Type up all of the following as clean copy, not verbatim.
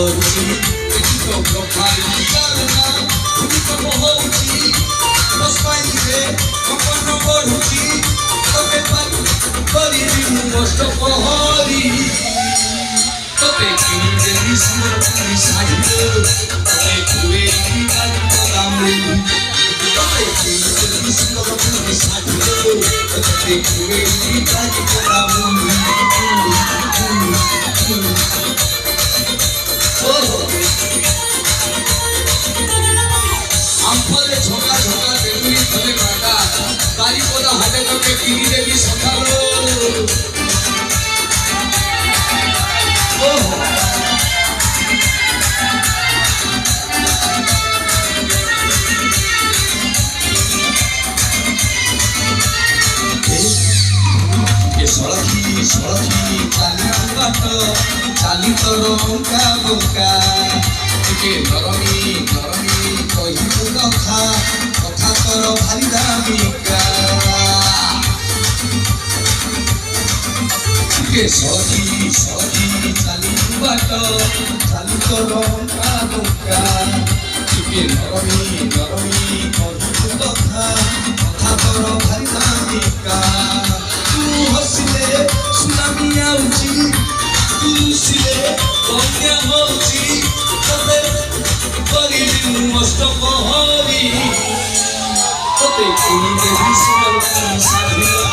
କରୁଛି ଏଠିତ ପ୍ରଖାଳି ଚାଲନା ଭୂମିକମ୍ପ ହଉଛି ବସ୍ପାଇରେ କମ୍ପନ ବଢୁଛି ତତେ କରିବି ମୁଁ କଷ୍ଟ ପହରି ତତେ କିଣିଦେବି ସମର୍ପଣ ଶାଢ଼ୀରେ ତତେ ଖୁଏଇବି ବାଲିକ ଦାମରେ ତତେ କିଣିଦେବି ସମର୍ପଣ ଶାଢ଼ୀରେ ତତେ ଖୁଏଇବି ବାଲିକ ଦାମରେ আমফলে ঝকা ঝকা বেগুনি ফলে কাটা বারিপদা হাটে তোকে কিনি দেবি সকালো সড়কি সড়কি চালি বাট চালি তো রঙ্কা বঙ্কা ଟିକେ ନରମି ନରମି କହିବୁ କଥା କଥା ତୋର ଭାରି ଦାମିକା ଟିକେ ସଜି ସଜି ଚାଲିବୁ ବାଟ ଚାଲି ତୋର ରଙ୍କା ବଙ୍କା ଟିକେ ନରମି ନରମି କହିବୁ କଥା କଥା ତୋର ଭାରି ଦାମିକା ତୁ ହସିଲେ ସୁନାମି ଆଉଛି ତୁ ହସିଲେ ବନ୍ୟା ହଉଛି মস্ত পহরি তোতে কিনিদেবি সমর্পণ ଶାଢ଼ୀରେ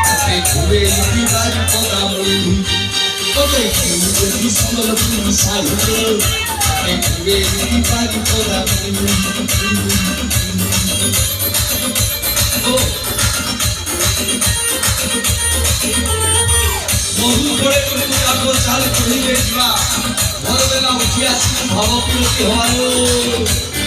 তোতে ଖୁଏଇବି ବାରିକ ଦାମରେ তোতে কিনিদেবি সমর্পণ ଶାଢ଼ୀରେ তোতে ଖୁଏଇବି ବାରିକ ଦାମରେ বহু পরে তুমি যাবো চাল কহিলে ଯିବା ମୋର ବେଲା ଉଠି ଆସିବୁ ଭାବ ପିରତି ହବାରୁ